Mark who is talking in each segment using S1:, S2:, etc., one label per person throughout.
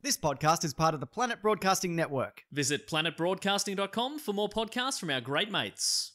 S1: This podcast is part of the Planet Broadcasting Network.
S2: Visit planetbroadcasting.com for more podcasts from our great mates.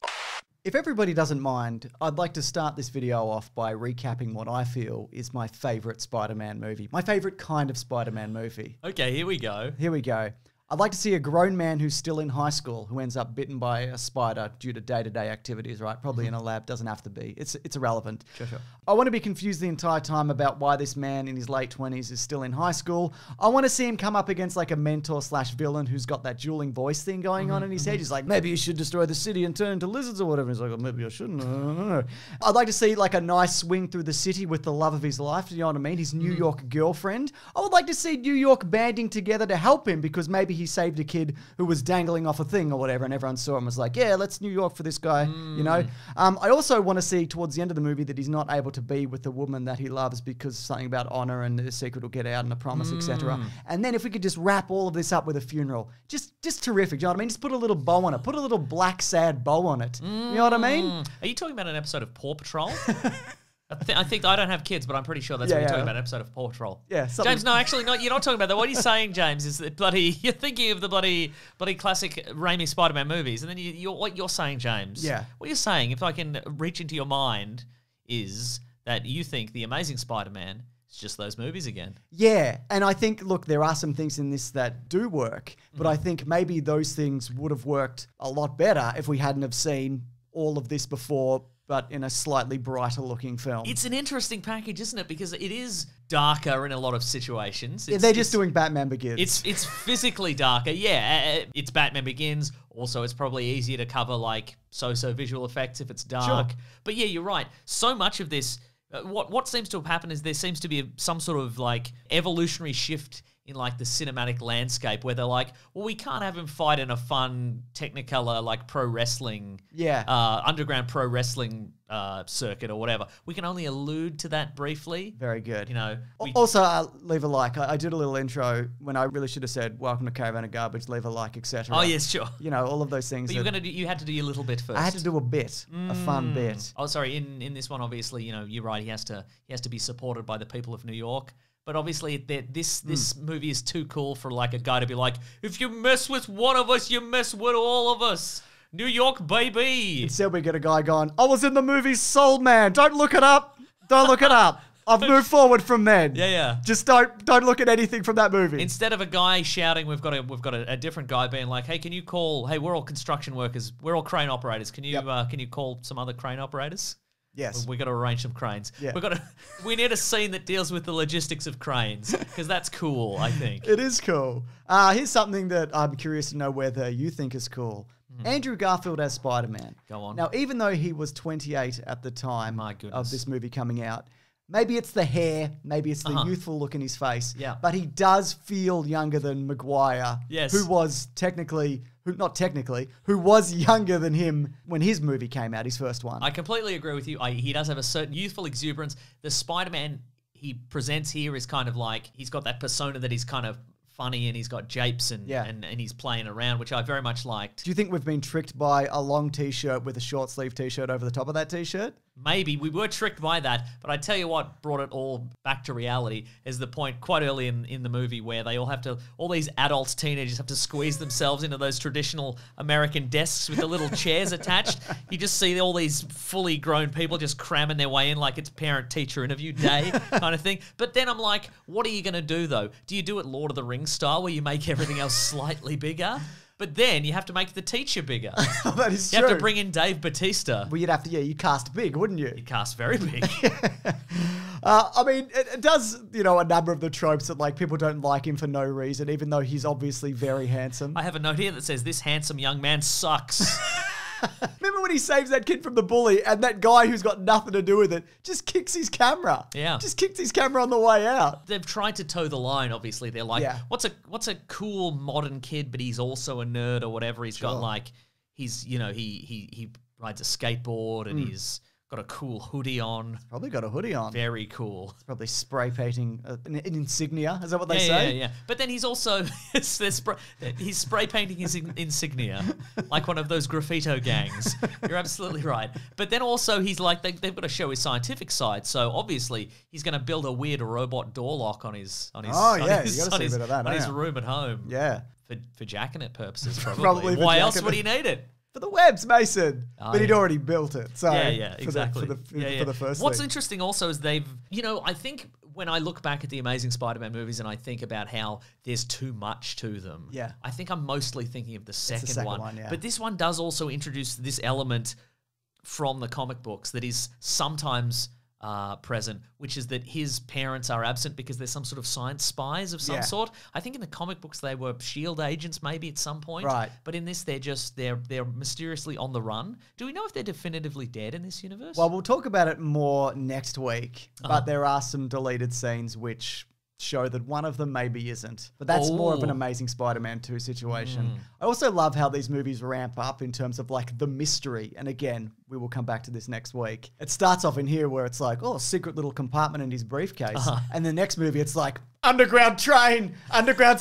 S1: If everybody doesn't mind, I'd like to start this video off by recapping what I feel is my favourite Spider-Man movie. My favourite kind of Spider-Man movie.
S2: Okay, here we go.
S1: Here we go. I'd like to see a grown man who's still in high school who ends up bitten by a spider due to day-to-day activities, right? Probably in a lab, doesn't have to be. It's irrelevant.
S2: Sure.
S1: I want to be confused the entire time about why this man in his late 20s is still in high school. I want to see him come up against like a mentor slash villain who's got that dueling voice thing going on in his head. He's like, maybe you should destroy the city and turn into lizards or whatever. He's like, oh, maybe I shouldn't. I don't know. I'd like to see like a nice swing through the city with the love of his life. You know what I mean? His New York girlfriend. I would like to see New York banding together to help him because maybe he saved a kid who was dangling off a thing or whatever, and everyone saw him and was like, yeah, let's New York for this guy, you know? I also want to see towards the end of the movie that he's not able to be with the woman that he loves because something about honor and the secret will get out and a promise, etc. And then if we could just wrap all of this up with a funeral, just terrific, you know what I mean? Just put a little bow on it. Put a little black, sad bow on it. You know what I mean?
S2: Are you talking about an episode of Paw Patrol? I think I don't have kids, but I'm pretty sure that's what you're talking about, an episode of Paw Patrol.
S1: Yeah,
S2: James, no, actually, no, you're not talking about that. What you're saying, James, is that you're thinking of the bloody classic Raimi Spider-Man movies, and then what you're saying, James, what you're saying, if I can reach into your mind, is that you think The Amazing Spider-Man is just those movies again. Yeah,
S1: and I think, look, there are some things in this that do work, but I think maybe those things would have worked a lot better if we hadn't have seen all of this before, but in a slightly brighter looking film.
S2: It's an interesting package, isn't it? Because it is darker in a lot of situations.
S1: They're just doing Batman Begins.
S2: It's physically darker. Yeah, it's Batman Begins. Also, it's probably easier to cover like so-so visual effects if it's dark. Sure. But yeah, you're right. So much of this, what seems to have happened is there seems to be some sort of like evolutionary shift in like the cinematic landscape where they're like, well, we can't have him fight in a fun Technicolor like pro wrestling, underground pro wrestling circuit or whatever. We can only allude to that briefly.
S1: Very good.
S2: You know.
S1: Also, leave a like. I did a little intro when I really should have said, "Welcome to Caravan of Garbage." Leave a like, etc.
S2: Oh yes, sure.
S1: You know, all of those things.
S2: But you had to do your little bit first.
S1: I had to do a bit, a fun bit.
S2: Oh, sorry. In this one, obviously, you know, you're right. He has to be supported by the people of New York. But obviously, this movie is too cool for like a guy to be like, if you mess with one of us, you mess with all of us. New York, baby.
S1: Instead, we get a guy going, I was in the movie Soul Man. Don't look it up. Don't look it up. I've moved forward from then.
S2: Yeah.
S1: Just don't look at anything from that movie.
S2: Instead of a guy shouting, we've got a different guy being like, hey, can you call? Hey, we're all construction workers. We're all crane operators. Can you call some other crane operators?
S1: Yes.
S2: We got to arrange some cranes. Yeah. We need a scene that deals with the logistics of cranes because that's cool, I think.
S1: It is cool. Here's something that I'm curious to know whether you think is cool. Andrew Garfield as Spider-Man.
S2: Go on.
S1: Now, even though he was 28 at the time of this movie coming out, maybe it's the hair, maybe it's the youthful look in his face, but he does feel younger than Maguire, who was who was younger than him when his movie came out, his first one.
S2: I completely agree with you. He does have a certain youthful exuberance. The Spider-Man he presents here is kind of like, he's got that persona that he's kind of funny and he's got japes and he's playing around, which I very much liked.
S1: Do you think we've been tricked by a long t-shirt with a short sleeve t-shirt over the top of that t-shirt?
S2: Maybe. We were tricked by that, but I tell you what brought it all back to reality is the point quite early in the movie where they all these adults, teenagers have to squeeze themselves into those traditional American desks with the little chairs attached. You just see all these fully grown people just cramming their way in like it's parent-teacher interview day kind of thing. But then I'm like, what are you going to do though? Do you do it Lord of the Rings style where you make everything else slightly bigger? But then you have to make the teacher bigger.
S1: That is true.
S2: You have to bring in Dave Bautista.
S1: Well, you'd have to, you'd cast big, wouldn't you?
S2: You'd cast very big.
S1: I mean, it does, a number of the tropes that, like, people don't like him for no reason, even though he's obviously very handsome.
S2: I have a note here that says, this handsome young man sucks.
S1: Remember when he saves that kid from the bully and that guy who's got nothing to do with it just kicks his camera?
S2: Yeah.
S1: Just kicks his camera on the way out.
S2: They've tried to toe the line, obviously. They're like, what's a cool modern kid, but he's also a nerd or whatever. He's got like, he rides a skateboard and he's got a cool hoodie on.
S1: Probably got a hoodie on.
S2: Very cool.
S1: Probably spray painting an insignia. Is that what they
S2: Yeah,
S1: say?
S2: yeah. But then he's also he's spray painting his insignia like one of those graffito gangs. You're absolutely right. But then also he's like they've got to show his scientific side. So obviously he's going to build a weird robot door lock on his
S1: you gotta see a bit of that,
S2: on his
S1: don't you?
S2: room at home.
S1: Yeah.
S2: For jacking it purposes, probably.
S1: Probably for
S2: Why else
S1: jacking
S2: would
S1: it.
S2: he need it?
S1: For the webs, Mason.
S2: Oh,
S1: but he'd
S2: yeah.
S1: already built it. So
S2: Yeah, exactly.
S1: For the first
S2: What's
S1: thing.
S2: interesting also is they've, I think when I look back at the Amazing Spider-Man movies and I think about how there's too much to them,
S1: Yeah.
S2: I think I'm mostly thinking of the second one.
S1: yeah.
S2: But this one does also introduce this element from the comic books that is sometimes present, which is that his parents are absent because there's some sort of science spies of some
S1: Yeah.
S2: sort. I think in the comic books they were SHIELD agents maybe at some point.
S1: Right.
S2: But in this they're mysteriously on the run. Do we know if they're definitively dead in this universe?
S1: Well, we'll talk about it more next week,
S2: Uh-huh.
S1: but there are some deleted scenes which show that one of them maybe isn't. But that's more of an
S2: Oh.
S1: Amazing Spider-Man 2 situation. I also love how these movies ramp up in terms of like the mystery. And again, we will come back to this next week. It starts off in here where it's like, secret little compartment in his briefcase. And the next movie, it's like, underground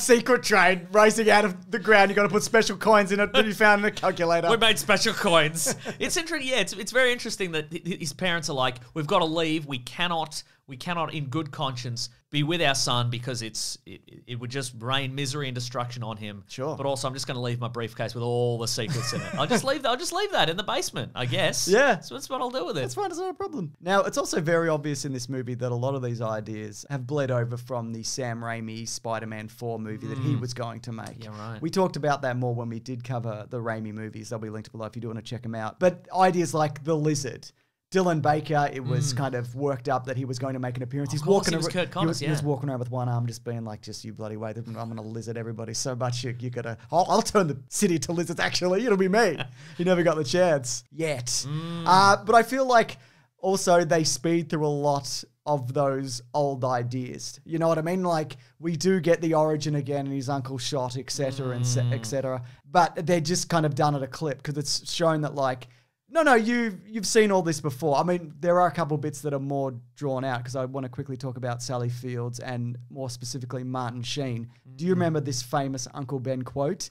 S1: secret train racing out of the ground. You got to put special coins in it that you found in a calculator.
S2: We made special coins. It's interesting. Yeah, it's very interesting that his parents are like, we've got to leave. We cannot, in good conscience, be with our son because it would just rain misery and destruction on him.
S1: Sure.
S2: But also, I'm just going to leave my briefcase with all the secrets in it. I'll just leave that in the basement, I guess.
S1: Yeah.
S2: So that's what I'll do with it.
S1: That's fine, it's not a problem. Now, it's also very obvious in this movie that a lot of these ideas have bled over from the Sam Raimi Spider-Man 4 movie that he was going to make.
S2: Yeah, right.
S1: We talked about that more when we did cover the Raimi movies. They'll be linked below if you do want to check them out. But ideas like the Lizard. Dylan Baker, it was kind of worked up that he was going to make an appearance.
S2: Of course, he was Kurt Connors,
S1: he was walking around with one arm just being like, just you bloody wait, I'm going to lizard everybody so much you gotta, I'll turn the city to lizards actually, it'll be me. He never got the chance yet. But I feel like also they speed through a lot of those old ideas. You know what I mean? Like we do get the origin again and his uncle shot, etc., etc. But they're just kind of done at a clip because it's shown that like, no, you've seen all this before. I mean, there are a couple bits that are more drawn out because I want to quickly talk about Sally Fields and more specifically Martin Sheen. Do you remember this famous Uncle Ben quote?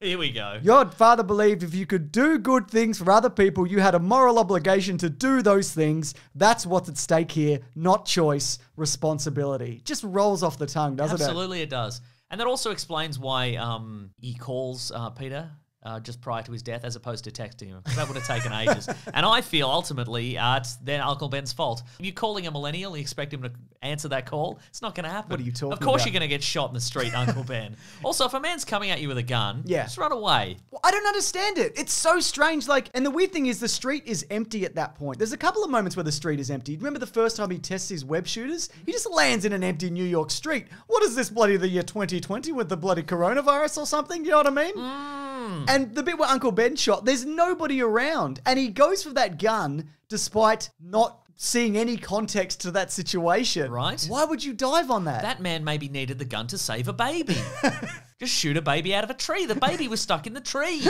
S2: Here we go.
S1: Your father believed if you could do good things for other people, you had a moral obligation to do those things. That's what's at stake here, not choice, responsibility. Just rolls off the tongue, doesn't it?
S2: Absolutely it does. And that also explains why he calls Peter just prior to his death as opposed to texting him. That would have taken ages. And I feel ultimately it's then Uncle Ben's fault. If you're calling a millennial and you expect him to answer that call, it's not going to happen.
S1: What are you talking
S2: Of course
S1: about?
S2: you're going to get shot in the street, Uncle Ben. Also, if a man's coming at you with a gun,
S1: Yeah.
S2: just run away.
S1: Well, I don't understand it. It's so strange. Like, and the weird thing is the street is empty at that point. There's a couple of moments where the street is empty. Remember the first time he tests his web shooters? He just lands in an empty New York street. What is this bloody the year 2020 with the bloody coronavirus or something? You know what I mean? And the bit where Uncle Ben shot, there's nobody around. And he goes for that gun despite not seeing any context to that situation.
S2: Right.
S1: Why would you dive on that?
S2: That man maybe needed the gun to save a baby. Just shoot a baby out of a tree. The baby was stuck in the tree.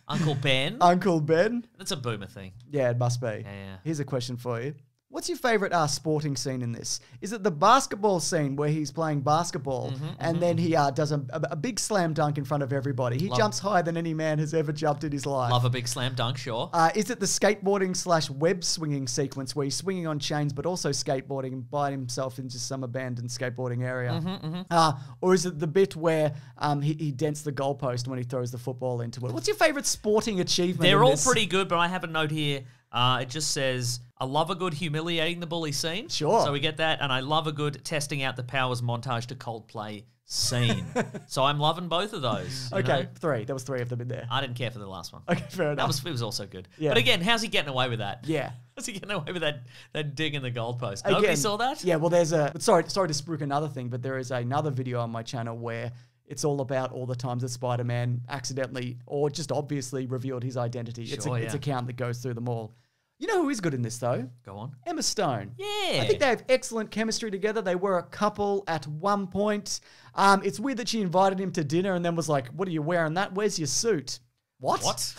S2: Uncle Ben.
S1: Uncle Ben?
S2: That's a boomer thing.
S1: Yeah, it must be.
S2: Yeah.
S1: Here's a question for you. What's your favorite sporting scene in this? Is it the basketball scene where he's playing basketball and then he does a big slam dunk in front of everybody? He jumps higher than any man has ever jumped in his life.
S2: Love a big slam dunk, sure.
S1: Is it the skateboarding / web swinging sequence where he's swinging on chains but also skateboarding by himself in just some abandoned skateboarding area? Or is it the bit where he dents the goalpost when he throws the football into it? What's your favorite sporting achievement?
S2: They're
S1: in
S2: all
S1: this?
S2: pretty good, but I have a note here. It just says, I love a good humiliating the bully scene.
S1: Sure.
S2: So we get that. And I love a good testing out the powers montage to Coldplay scene. So I'm loving both of those. you
S1: Okay,
S2: know?
S1: 3. There was 3 of them in there.
S2: I didn't care for the last one.
S1: Okay, fair enough.
S2: It was also good.
S1: Yeah.
S2: But again, how's he getting away with that?
S1: Yeah.
S2: How's he getting away with that dig in the goalpost? Nobody saw that?
S1: Yeah, well, there's sorry to spruik another thing, but there is another video on my channel where it's all about all the times that Spider-Man accidentally or just obviously revealed his identity. It's
S2: Sure,
S1: a count that goes through them all. You know who is good in this, though?
S2: Go on.
S1: Emma Stone.
S2: Yeah.
S1: I think they have excellent chemistry together. They were a couple at one point. It's weird that she invited him to dinner and then was like, what are you wearing that? Where's your suit? What?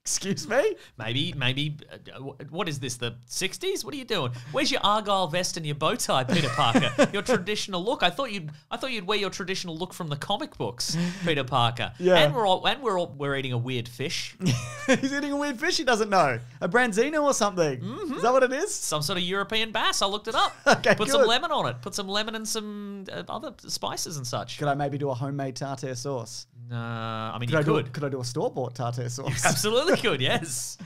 S1: Excuse me?
S2: Maybe. What is this? The 60s? What are you doing? Where's your argyle vest and your bow tie, Peter Parker? Your traditional look. I thought you'd wear your traditional look from the comic books, Peter Parker.
S1: Yeah.
S2: And we're eating a weird fish.
S1: He's eating a weird fish he doesn't know. A branzino or something. Is that what it is?
S2: Some sort of European bass. I looked it up.
S1: Okay,
S2: Put
S1: good.
S2: some lemon on it. Put some lemon and some other spices and such.
S1: Could I maybe do a homemade tartare sauce?
S2: No, I mean,
S1: Could I do a store-bought tartare sauce?
S2: Absolutely could, yes.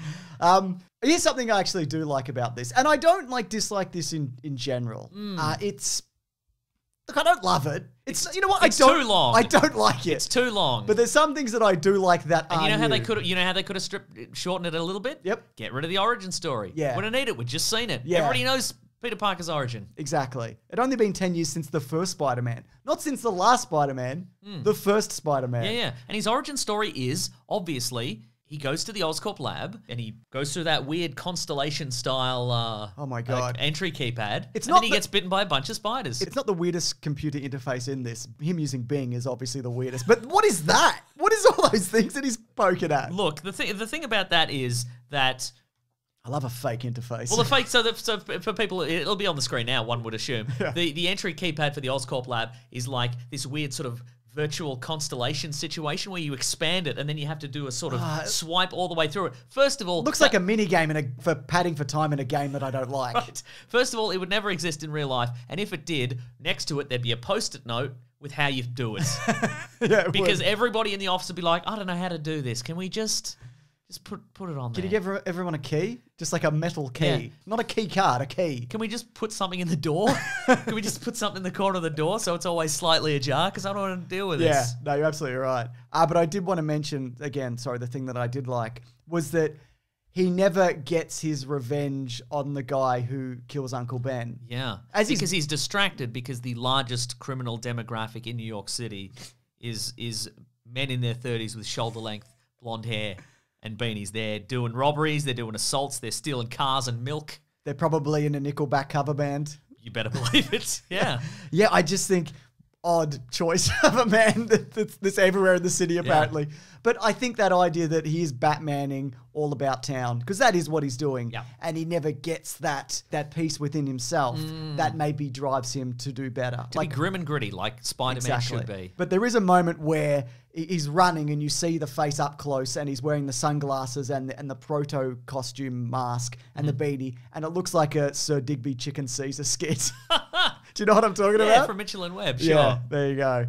S1: Here's something I actually do like about this, and I don't dislike this in general. It's look, I don't love it. It's you know what?
S2: It's too long.
S1: I don't like it.
S2: It's too long.
S1: But there's some things that I do like that
S2: and
S1: are
S2: you know how
S1: new.
S2: they could have shortened it a little bit?
S1: Yep.
S2: Get rid of the origin story.
S1: Yeah.
S2: We don't need it. We've just seen it.
S1: Yeah.
S2: Everybody knows Peter Parker's origin.
S1: Exactly. It'd only been 10 years since the first Spider-Man. Not since the last Spider-Man. The first Spider-Man.
S2: Yeah. And his origin story is, obviously, he goes to the Oscorp lab and he goes through that weird constellation style
S1: Oh my God.
S2: entry keypad.
S1: It's
S2: and
S1: not
S2: then he gets bitten by a bunch of spiders.
S1: It's not the weirdest computer interface in this. Him using Bing is obviously the weirdest. But what is that? What is all those things that he's poking at?
S2: Look, the thing about that is that
S1: I love a fake interface.
S2: well, the fake. So for people, it'll be on the screen now. One would assume the entry keypad for the Oscorp lab is like this weird sort of virtual constellation situation where you expand it and then you have to do a sort of swipe all the way through it. First of all,
S1: looks like a mini game for padding for time in a game that I don't like.
S2: Right. First of all, it would never exist in real life, and if it did, next to it there'd be a post-it note with how you do it.
S1: Yeah,
S2: Because everybody in the office would be like, I don't know how to do this. Can we just put it on there?
S1: Can you give everyone a key? Just like a metal key.
S2: Yeah.
S1: Not a key card, a key.
S2: Can we just put something in the door? Can we just put something in the corner of the door so it's always slightly ajar? Because I don't want to deal with
S1: Yeah,
S2: this.
S1: no, you're absolutely right. But I did want to mention, again, sorry, the thing that I did like was that he never gets his revenge on the guy who kills Uncle Ben.
S2: Yeah.
S1: As
S2: because he's distracted because the largest criminal demographic in New York City is men in their 30s with shoulder-length blonde hair and beanies. They're doing robberies, they're doing assaults, they're stealing cars and milk.
S1: They're probably in a Nickelback cover band.
S2: You better believe it. Yeah.
S1: Yeah, I just think odd choice of a man that's everywhere in the city, apparently. But I think that idea that he is Batmaning all about town, because that is what he's doing, and he never gets that peace within himself that maybe drives him to do better.
S2: To be grim and gritty like Spider-Man should be.
S1: But there is a moment where he's running and you see the face up close and he's wearing the sunglasses and the proto costume mask and the beanie, and it looks like a Sir Digby Chicken Caesar skit. Do you know what I'm talking about?
S2: Yeah, from Mitchell and Webb, sure.
S1: Yeah, there you go.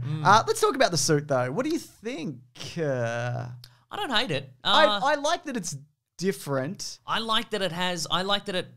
S1: Let's talk about the suit, though. What do you think?
S2: I don't hate it.
S1: I like that it's different.
S2: I like that it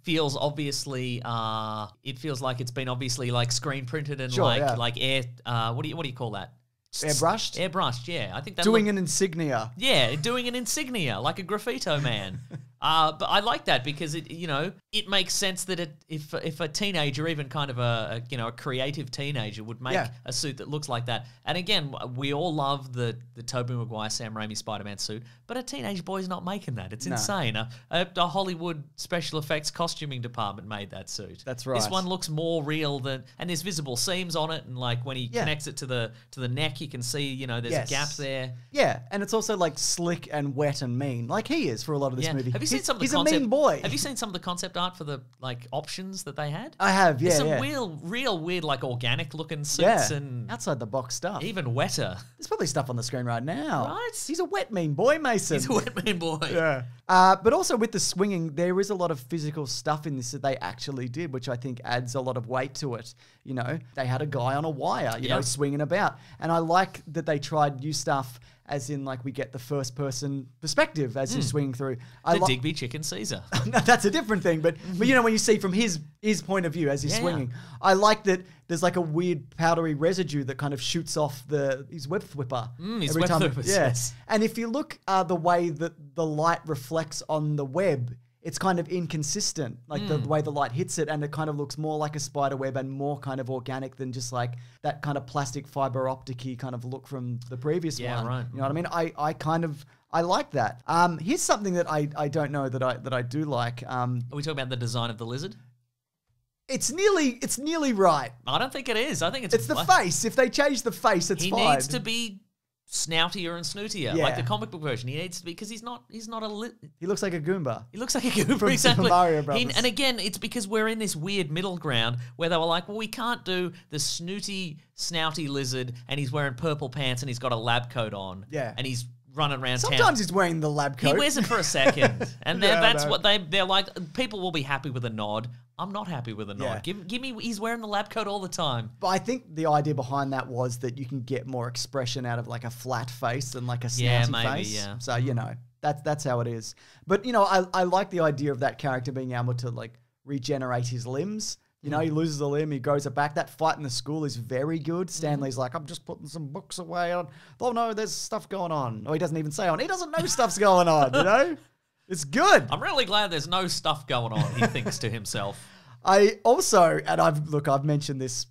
S2: feels obviously. It feels like it's been obviously like screen printed and like air. What do you call that?
S1: Airbrushed?
S2: Airbrushed, yeah. I think that
S1: doing an insignia.
S2: Yeah, doing an insignia like a graffito man. But I like that because it makes sense that if a teenager, even kind of a creative teenager, would make a suit that looks like that. And again, we all love the Tobey Maguire, Sam Raimi Spider-Man suit, but a teenage boy's not making that. It's insane. A Hollywood special effects costuming department made that suit.
S1: That's right.
S2: This one looks more real and there's visible seams on it, and like when he connects it to the neck, you can see there's a gap there.
S1: Yeah, and it's also like slick and wet and mean, like he is for a lot of this movie.
S2: Have you seen some of the
S1: He's
S2: concept,
S1: a mean boy.
S2: Have you seen some of the concept art for the like options that they had?
S1: I have, yeah.
S2: There's some real weird like organic looking suits and
S1: outside the box stuff.
S2: Even wetter.
S1: There's probably stuff on the screen right now.
S2: Right?
S1: He's a wet mean boy, Mason.
S2: He's a wet mean boy.
S1: Yeah. But also with the swinging, there is a lot of physical stuff in this that they actually did, which I think adds a lot of weight to it. They had a guy on a wire, swinging about. And I like that they tried new stuff, as in like we get the first person perspective as he's swinging through.
S2: The Digby Chicken Caesar.
S1: No, that's a different thing. But when you see from his point of view as he's swinging, I like that there's like a weird powdery residue that kind of shoots off his web flipper.
S2: His web flippers, yes.
S1: And if you look the way that the light reflects on the web, it's kind of inconsistent, like the way the light hits it, and it kind of looks more like a spider web and more kind of organic than just like that kind of plastic fiber optic-y kind of look from the previous one.
S2: Yeah, right.
S1: You know what I mean? I like that. Here's something that I don't know that I do like.
S2: Are we talking about the design of the lizard?
S1: It's nearly right.
S2: I don't think it is. I think
S1: it's the face. If they change the face, it's fine.
S2: He needs to be snoutier and snootier,
S1: Yeah.
S2: like the comic book version. He needs to be because he's not a.
S1: He looks like a Goomba.
S2: He looks like a Goomba,
S1: From
S2: exactly.
S1: Super Mario Brothers.
S2: And again, it's because we're in this weird middle ground where they were like, well, we can't do the snooty, snouty lizard, and he's wearing purple pants and he's got a lab coat on.
S1: Yeah.
S2: And he's running around town.
S1: Sometimes he's wearing the lab coat.
S2: He wears it for a second. And
S1: Yeah, I
S2: that's
S1: know.
S2: what they're like, people will be happy with a nod. I'm not happy with a nod.
S1: Yeah.
S2: Give me, he's wearing the lab coat all the time.
S1: But I think the idea behind that was that you can get more expression out of like a flat face than like a
S2: Yeah,
S1: snouty
S2: maybe,
S1: face.
S2: yeah.
S1: So, you know, that's how it is. But, you know, I like the idea of that character being able to like regenerate his limbs. You know, he loses a limb, he grows it back. That fight in the school is very good. Stanley's like, I'm just putting some books away. Oh, no, there's stuff going on. Or he doesn't even say on. He doesn't know stuff's going on, you know? It's good.
S2: I'm really glad there's no stuff going on, he thinks to himself.
S1: I also, and I've mentioned this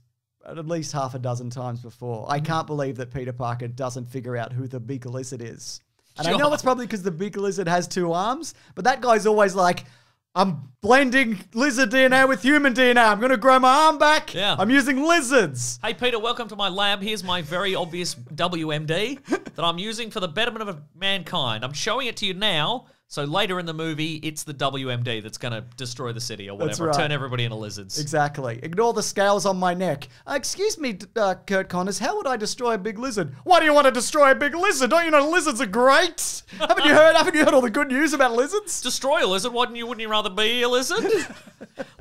S1: at least half a dozen times before. I can't believe that Peter Parker doesn't figure out who the big lizard is. And I know
S2: Sure.
S1: it's probably because the big lizard has 2 arms, but that guy's always like, I'm blending lizard DNA with human DNA. I'm going to grow my arm back.
S2: Yeah.
S1: I'm using lizards.
S2: Hey, Peter, welcome to my lab. Here's my very obvious WMD that I'm using for the betterment of mankind. I'm showing it to you now, so later in the movie, it's the WMD that's going to destroy the city or
S1: That's
S2: whatever,
S1: right.
S2: turn everybody into lizards.
S1: Exactly. Ignore the scales on my neck. Excuse me, Kurt Connors, how would I destroy a big lizard? Why do you want to destroy a big lizard? Don't you know lizards are great? Haven't you heard all the good news about lizards?
S2: Destroy a lizard? Wouldn't you rather be a lizard?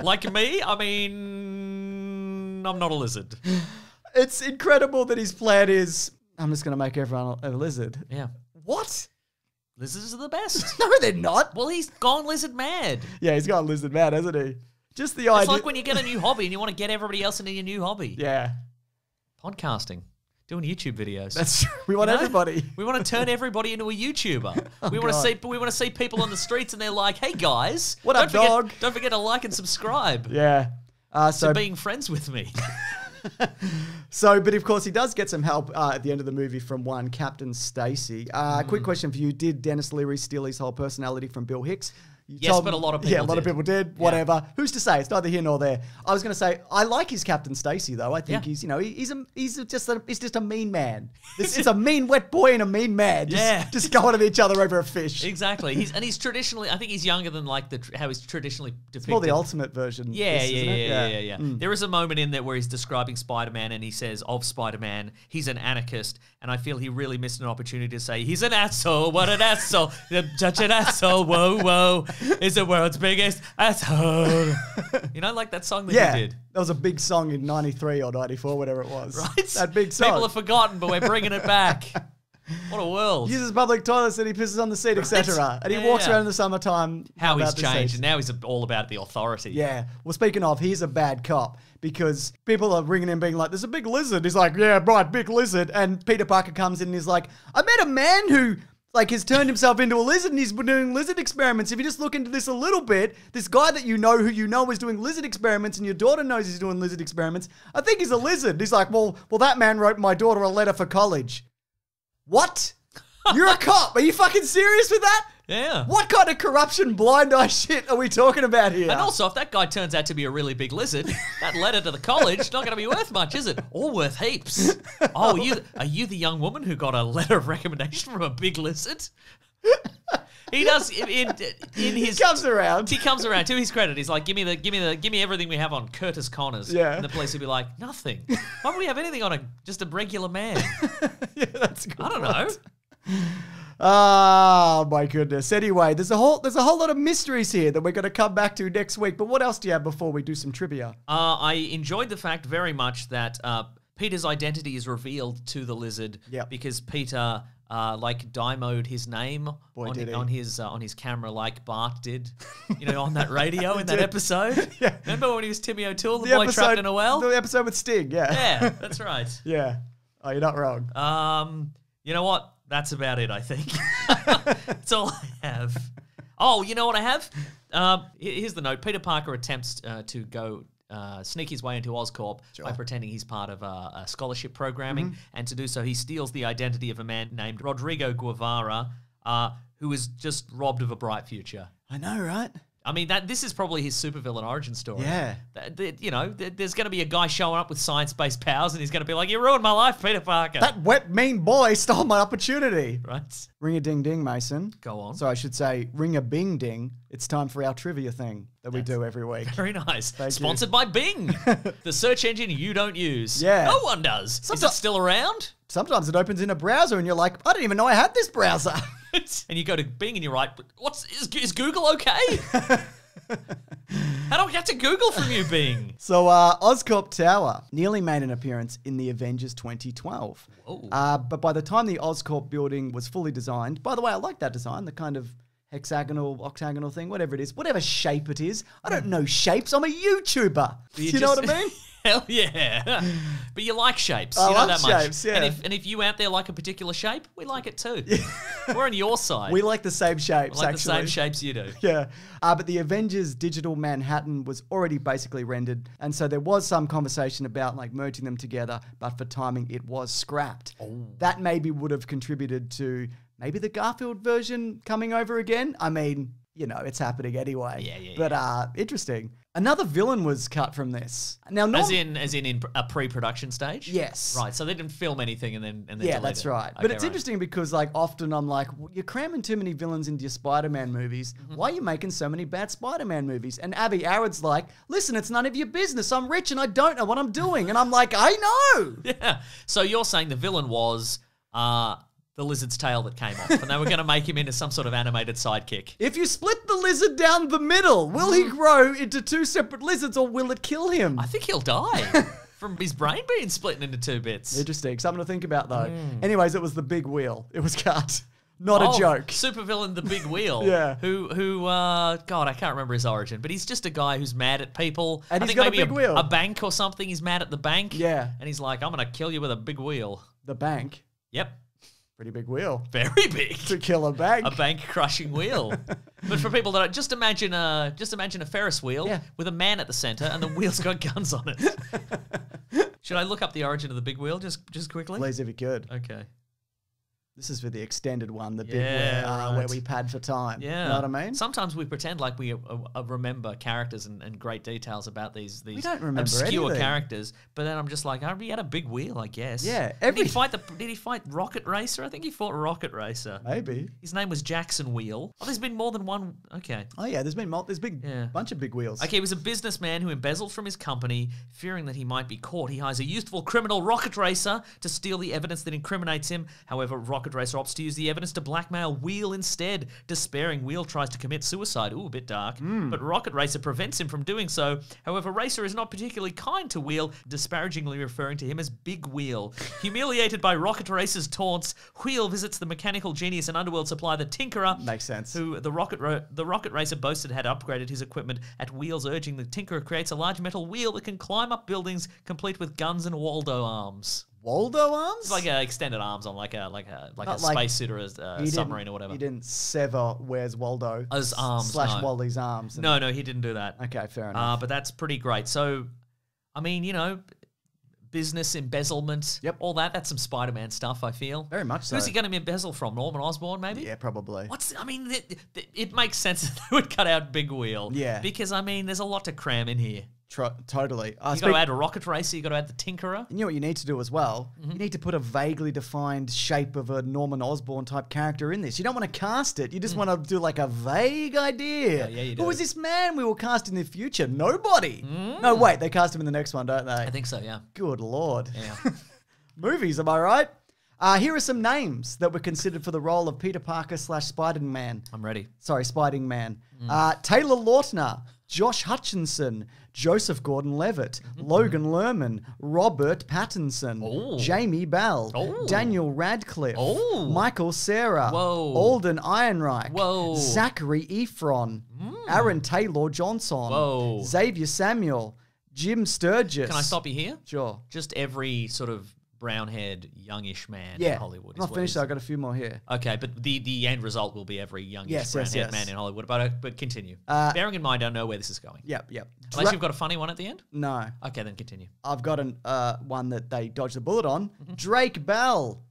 S2: Like me? I mean, I'm not a lizard.
S1: It's incredible that his plan is, I'm just going to make everyone a lizard.
S2: Yeah.
S1: What?
S2: Lizards are the best.
S1: No, they're not.
S2: Well, he's gone lizard mad.
S1: Yeah, he's got lizard mad, hasn't he? Just the
S2: It's
S1: idea.
S2: like when you get a new hobby and you want to get everybody else into your new hobby.
S1: Yeah,
S2: Podcasting. Doing YouTube videos.
S1: that's true. We want
S2: You know?
S1: everybody.
S2: We want to turn everybody into a YouTuber. we want
S1: God.
S2: to see people on the streets and they're like, "Hey guys,
S1: What up, dog?"
S2: Don't forget to like and subscribe
S1: Yeah.
S2: to being friends with me."
S1: But of course, he does get some help at the end of the movie from one Captain Stacey. Quick question for you. Did Dennis Leary steal his whole personality from Bill Hicks? You
S2: Yes,
S1: told
S2: but
S1: me-
S2: a lot of
S1: Yeah, a
S2: people
S1: lot of
S2: did.
S1: people did. Whatever. Who's to say? It's neither here nor there. I was going to say, I like his Captain Stacey, though. I think
S2: Yeah.
S1: he's just a mean man. It's a mean wet boy and a mean man. Just going at each other over a fish.
S2: Exactly. He's traditionally, I think he's younger than like how he's traditionally depicted.
S1: More the ultimate version.
S2: Yeah,
S1: this, isn't it?
S2: yeah. There is a moment in there where he's describing Spider-Man and he says of Spider-Man, he's an anarchist, and I feel he really missed an opportunity to say, he's an asshole, what an asshole, such an asshole, whoa, whoa, is the world's biggest asshole. You know, like that song that
S1: Yeah,
S2: he did.
S1: that was a big song in 93 or 94, whatever it was.
S2: Right?
S1: That big song.
S2: People have forgotten, but we're bringing it back. What a world.
S1: Uses public toilets and he pisses on the seat, etc. And he walks
S2: Yeah.
S1: around in the summertime.
S2: How he's
S1: about the
S2: changed,
S1: seats.
S2: and now he's all about the authority.
S1: Yeah. Well, speaking of, he's a bad cop because people are ringing him being like, there's a big lizard. He's like, yeah, right, big lizard. And Peter Parker comes in and he's like, I met a man who like has turned himself into a lizard and he's been doing lizard experiments. If you just look into this a little bit, this guy that you know who you know is doing lizard experiments and your daughter knows he's doing lizard experiments, I think he's a lizard. He's like, well, that man wrote my daughter a letter for college. What? You're a cop. Are you fucking serious with that?
S2: Yeah.
S1: What kind of corruption, blind eye shit are we talking about here?
S2: And also, if that guy turns out to be a really big lizard, that letter to the college not going to be worth much, is it? Or worth heaps. Oh, are you the young woman who got a letter of recommendation from a big lizard? He does in his.
S1: He comes around.
S2: He comes around. To his credit, he's like, give me everything we have on Curtis Connors.
S1: Yeah.
S2: And the police would be like, nothing. Why would we have anything on just a regular man?
S1: Yeah, that's a good.
S2: I don't know.
S1: Oh my goodness. Anyway, there's a whole lot of mysteries here that we're going to come back to next week. But what else do you have before we do some trivia?
S2: I enjoyed the fact very much that Peter's identity is revealed to the lizard because Peter like demoed his name on his camera like Bart did, on that radio in that episode. Yeah. Remember when he was Timmy O'Toole, the boy trapped in a well?
S1: The episode with Sting, yeah.
S2: Yeah, that's right.
S1: Yeah. Oh, you're not wrong.
S2: You know what? That's about it, I think. That's all I have. Oh, you know what I have? Here's the note. Peter Parker attempts to go sneak his way into Oscorp by pretending he's part of a scholarship programming. And to do so, he steals the identity of a man named Rodrigo Guevara, who is just robbed of a bright future.
S1: I know, right?
S2: I mean, this is probably his supervillain origin story.
S1: Yeah.
S2: There's going to be a guy showing up with science-based powers, and he's going to be like, "You ruined my life, Peter Parker."
S1: That wet, mean boy stole my opportunity.
S2: Right.
S1: Ring-a-ding-ding, Mason.
S2: Go on.
S1: So I should say ring-a-bing-ding. It's time for our trivia thing that we do every week.
S2: Very nice.
S1: Thank
S2: Sponsored by Bing, the search engine you don't use.
S1: Yeah.
S2: No one does. Is it still around?
S1: Sometimes it opens in a browser and you're like, I didn't even know I had this browser.
S2: And you go to Bing and you're right, is Google okay? How do I get to Google from you, Bing?
S1: So Oscorp Tower nearly made an appearance in the Avengers 2012. But by the time the Oscorp building was fully designed, by the way, I like that design, the kind of hexagonal, octagonal thing, whatever it is, whatever shape it is. I don't know shapes. I'm a YouTuber. Do you know what I mean?
S2: Hell yeah. But you like shapes.
S1: I
S2: you know
S1: like
S2: that much.
S1: shapes, yeah.
S2: And if you out there like a particular shape, we like it too. We're on your side.
S1: We like the same shapes,
S2: We like
S1: actually.
S2: the same shapes you do.
S1: Yeah. But the Avengers digital Manhattan was already basically rendered. And so there was some conversation about like merging them together, but for timing, it was scrapped. That maybe would have contributed to maybe the Garfield version coming over again. I mean, it's happening anyway.
S2: Yeah.
S1: But interesting. Another villain was cut from this. Now,
S2: as in a pre-production stage?
S1: Yes.
S2: Right. So they didn't film anything and then
S1: yeah, that's right. But it's interesting because like often I'm like, you're cramming too many villains into your Spider-Man movies. Why are you making so many bad Spider-Man movies? And Avi Arad's like, listen, it's none of your business. I'm rich and I don't know what I'm doing. And I'm like, I know.
S2: Yeah. So you're saying the villain was the lizard's tail that came off, and they were going to make him into some sort of animated sidekick.
S1: If you split the lizard down the middle, will he grow into two separate lizards or will it kill him?
S2: I think he'll die from his brain being split into two bits.
S1: Interesting. Something to think about, though. Anyways, it was the big wheel. It was cut. Not a joke.
S2: Supervillain the Big Wheel.
S1: Yeah.
S2: Who God, I can't remember his origin, but he's just a guy who's mad at people.
S1: And
S2: I
S1: he's
S2: think
S1: got a
S2: maybe
S1: big wheel.
S2: A bank or something. He's mad at the bank.
S1: Yeah.
S2: And he's like, I'm going to kill you with a big wheel.
S1: The bank.
S2: Yep.
S1: Pretty big wheel.
S2: Very big.
S1: To kill a bank.
S2: A bank crushing wheel. But for people that just imagine a Ferris wheel with a man at the center and the wheel's got guns on it. Should I look up the origin of the big wheel just quickly?
S1: Please, if you could.
S2: Okay.
S1: This is for the extended one, the big where we pad for time.
S2: Yeah.
S1: You know what I mean?
S2: Sometimes we pretend like we remember characters and great details about these
S1: we don't remember
S2: obscure
S1: anything.
S2: characters, but then I'm just like, oh, he had a big wheel, I guess.
S1: Yeah.
S2: Did he fight Rocket Racer? I think he fought Rocket Racer.
S1: Maybe.
S2: His name was Jackson Wheel. Oh, there's been more than one. Okay.
S1: Oh, yeah, there's bunch of big wheels.
S2: Okay, he was a businessman who embezzled from his company. Fearing that he might be caught, he hires a youthful criminal, Rocket Racer, to steal the evidence that incriminates him. However, Rocket Racer opts to use the evidence to blackmail Wheel instead. Despairing, Wheel tries to commit suicide. Ooh, a bit dark. But Rocket Racer prevents him from doing so. However, Racer is not particularly kind to Wheel, disparagingly referring to him as Big Wheel. Humiliated by Rocket Racer's taunts, Wheel visits the mechanical genius and underworld supplier, the Tinkerer.
S1: Makes sense.
S2: Who the Rocket Racer boasted had upgraded his equipment. At Wheel's urging, the Tinkerer creates a large metal wheel that can climb up buildings, complete with guns and Waldo arms.
S1: Waldo arms?
S2: It's like extended arms on like a spacesuit or a submarine or whatever.
S1: He didn't sever Where's Waldo
S2: As arms,
S1: slash
S2: no.
S1: Wally's arms.
S2: No, he didn't do that.
S1: Okay, fair enough.
S2: But that's pretty great. So, I mean, business embezzlement, all that. That's some Spider-Man stuff, I feel.
S1: Very much so.
S2: Who's he going to embezzle from? Norman Osborn, maybe?
S1: Yeah, probably.
S2: It makes sense that they would cut out Big Wheel.
S1: Yeah.
S2: Because, I mean, there's a lot to cram in here.
S1: Totally.
S2: You got to add a Rocket Racer, you got to add the Tinkerer.
S1: You know what you need to do as well? You need to put a vaguely defined shape of a Norman Osborn type character in this. You don't want to cast it. You just want to do like a vague idea.
S2: Yeah, you do.
S1: Who is this man we will cast in the future? Nobody. No, wait. They cast him in the next one, don't they?
S2: I think so, yeah.
S1: Good Lord.
S2: Yeah.
S1: Movies, am I right? Here are some names that were considered for the role of Peter Parker / Spider-Man.
S2: I'm ready.
S1: Sorry, Spider-Man. Taylor Lautner, Josh Hutcherson, Joseph Gordon-Levitt, Logan Lerman, Robert Pattinson, Jamie Bell, Daniel Radcliffe, Michael Cera, Alden Ehrenreich, Zachary Efron, Aaron Taylor-Johnson, Xavier Samuel, Jim Sturgis.
S2: Can I stop you here?
S1: Sure.
S2: Just every sort of brown-haired, youngish man in Hollywood.
S1: I'm not finished, I've got a few more here.
S2: Okay, but the end result will be every youngish, brown-haired man in Hollywood. But continue. Bearing in mind, I know where this is going.
S1: Yep.
S2: Unless you've got a funny one at the end?
S1: No.
S2: Okay, then continue.
S1: I've got one that they dodged a bullet on. Drake Bell.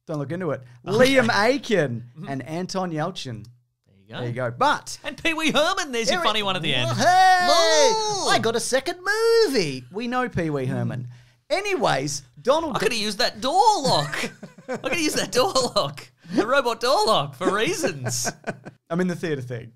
S1: Don't look into it. Liam Aiken and Anton Yelchin.
S2: There you you go.
S1: There you go. But
S2: And Pee Wee Herman, there's your funny one at the end.
S1: Hey,
S2: Lol.
S1: I got a second movie. We know Pee Wee Herman. Anyways, Donald.
S2: I could have used that door lock. I could have used that door lock. The robot door lock for reasons.
S1: I'm in the theatre thing.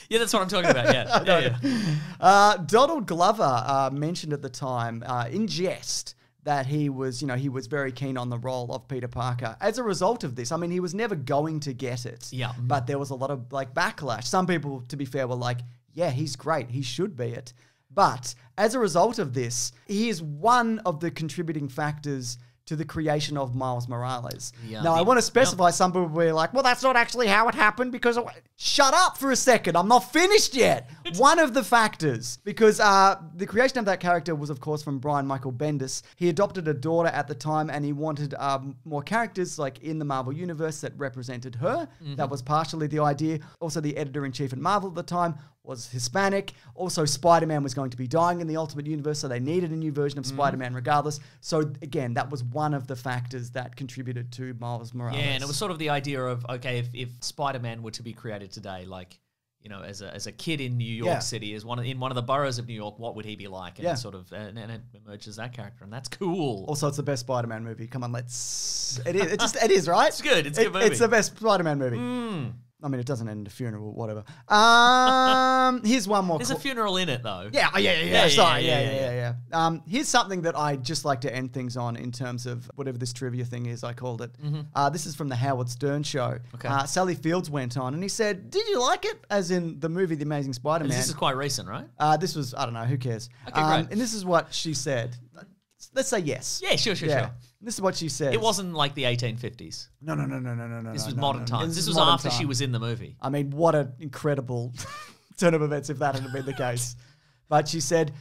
S2: Yeah, that's what I'm talking about. Yeah.
S1: Donald Glover mentioned at the time, in jest, that he was very keen on the role of Peter Parker. As a result of this, I mean, he was never going to get it.
S2: Yeah.
S1: But there was a lot of backlash. Some people, to be fair, were like, yeah, he's great. He should be it. But as a result of this, he is one of the contributing factors to the creation of Miles Morales.
S2: Yeah,
S1: now, I want to specify, some people were like, well, that's not actually how it happened because... Shut up for a second. I'm not finished yet. One of the factors. Because the creation of that character was, of course, from Brian Michael Bendis. He adopted a daughter at the time and he wanted more characters like in the Marvel Universe that represented her. Mm-hmm. That was partially the idea. Also, the editor-in-chief at Marvel at the time was Hispanic. Also, Spider-Man was going to be dying in the Ultimate Universe, so they needed a new version of Spider-Man regardless. So, again, that was one of the factors that contributed to Miles Morales.
S2: Yeah, and it was sort of the idea of, okay, if Spider-Man were to be created today, like, you know, as a kid in New York City, in one of the boroughs of New York, what would he be like? And sort of, and it emerges that character, and that's cool.
S1: Also, it's the best Spider-Man movie. Come on, it is, right?
S2: It's good. It's a good movie.
S1: It's the best Spider-Man movie. I mean, it doesn't end in a funeral, whatever. Here's one more.
S2: There's a funeral in it, though.
S1: Yeah. Sorry. Yeah. Here's something that I just like to end things on in terms of whatever this trivia thing is, I called it. This is from the Howard Stern show.
S2: Okay.
S1: Sally Fields went on and he said, did you like it? As in the movie The Amazing Spider-Man.
S2: This is quite recent, right?
S1: This was, I don't know, who cares?
S2: Okay, great.
S1: And this is what she said. Let's say yes.
S2: Yeah, sure.
S1: This is what she said.
S2: It wasn't like the 1850s.
S1: No.
S2: This was modern times. This was after she was in the movie.
S1: I mean, what an incredible turn of events if that had been the case. But she said,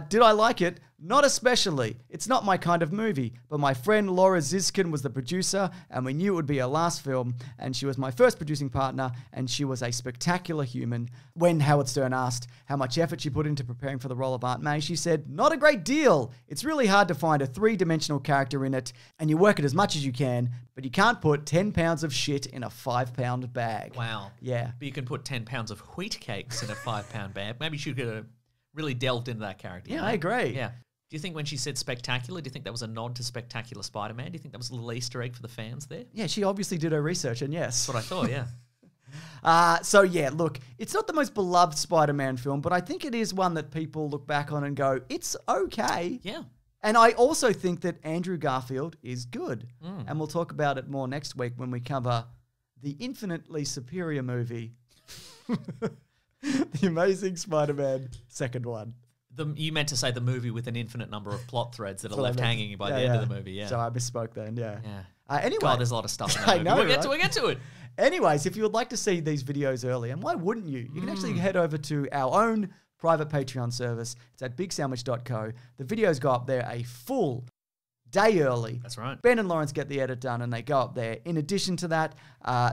S1: did I like it? Not especially. It's not my kind of movie. But my friend Laura Ziskin was the producer, and we knew it would be her last film, and she was my first producing partner, and she was a spectacular human. When Howard Stern asked how much effort she put into preparing for the role of Aunt May, she said, not a great deal. It's really hard to find a three-dimensional character in it, and you work it as much as you can, but you can't put 10 pounds of shit in a 5-pound bag.
S2: Wow.
S1: Yeah.
S2: But you can put 10 pounds of wheat cakes in a 5-pound bag. Maybe she could have really delved into that character.
S1: Yeah, I agree.
S2: Yeah. Do you think when she said spectacular, do you think that was a nod to Spectacular Spider-Man? Do you think that was a little Easter egg for the fans there?
S1: Yeah, she obviously did her research, and yes.
S2: That's what I thought, yeah.
S1: So yeah, look, it's not the most beloved Spider-Man film, but I think it is one that people look back on and go, it's okay.
S2: Yeah.
S1: And I also think that Andrew Garfield is good. And we'll talk about it more next week when we cover the infinitely superior movie, The Amazing Spider-Man, second one.
S2: You meant to say the movie with an infinite number of plot threads that are left hanging by the end of the movie, yeah.
S1: So I misspoke then, yeah.
S2: Anyway. God, there's a lot of stuff in that movie.
S1: I know,
S2: We'll get to it.
S1: Anyways, if you would like to see these videos early, and why wouldn't you? You can actually head over to our own private Patreon service. It's at bigsandwich.co. The videos go up there a full day early.
S2: That's right.
S1: Ben and Lawrence get the edit done and they go up there. In addition to that,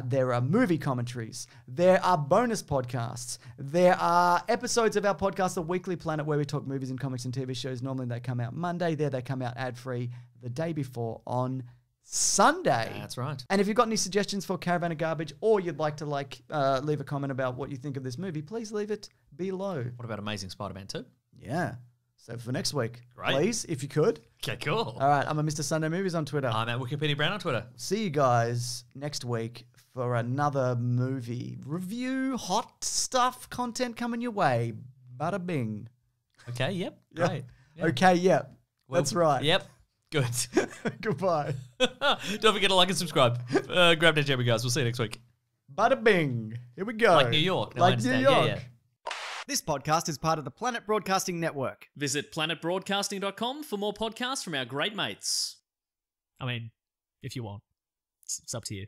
S1: there are movie commentaries. There are bonus podcasts. There are episodes of our podcast, The Weekly Planet, where we talk movies and comics and TV shows. Normally they come out Monday. There they come out ad-free the day before on Sunday.
S2: That's right.
S1: And if you've got any suggestions for Caravan of Garbage, or you'd like to leave a comment about what you think of this movie, please leave it below.
S2: What about Amazing Spider-Man 2?
S1: Yeah. So for next week,
S2: Great.
S1: please, if you could.
S2: Okay, cool.
S1: All right, I'm a Mr. Sunday Movies on Twitter.
S2: I'm at Wikipedia Brown on Twitter.
S1: See you guys next week for another movie review, hot stuff, content coming your way. Bada bing.
S2: Okay, yep. Great. Yeah.
S1: Okay, yep. That's right.
S2: Yep. Good.
S1: Goodbye.
S2: Don't forget to like and subscribe. Grab that jammy, guys. We'll see you next week.
S1: Bada bing. Here we go.
S2: Like New York. No,
S1: like New York.
S2: Yeah.
S1: This podcast is part of the Planet Broadcasting Network.
S3: Visit planetbroadcasting.com for more podcasts from our great mates. I mean, if you want. It's up to you.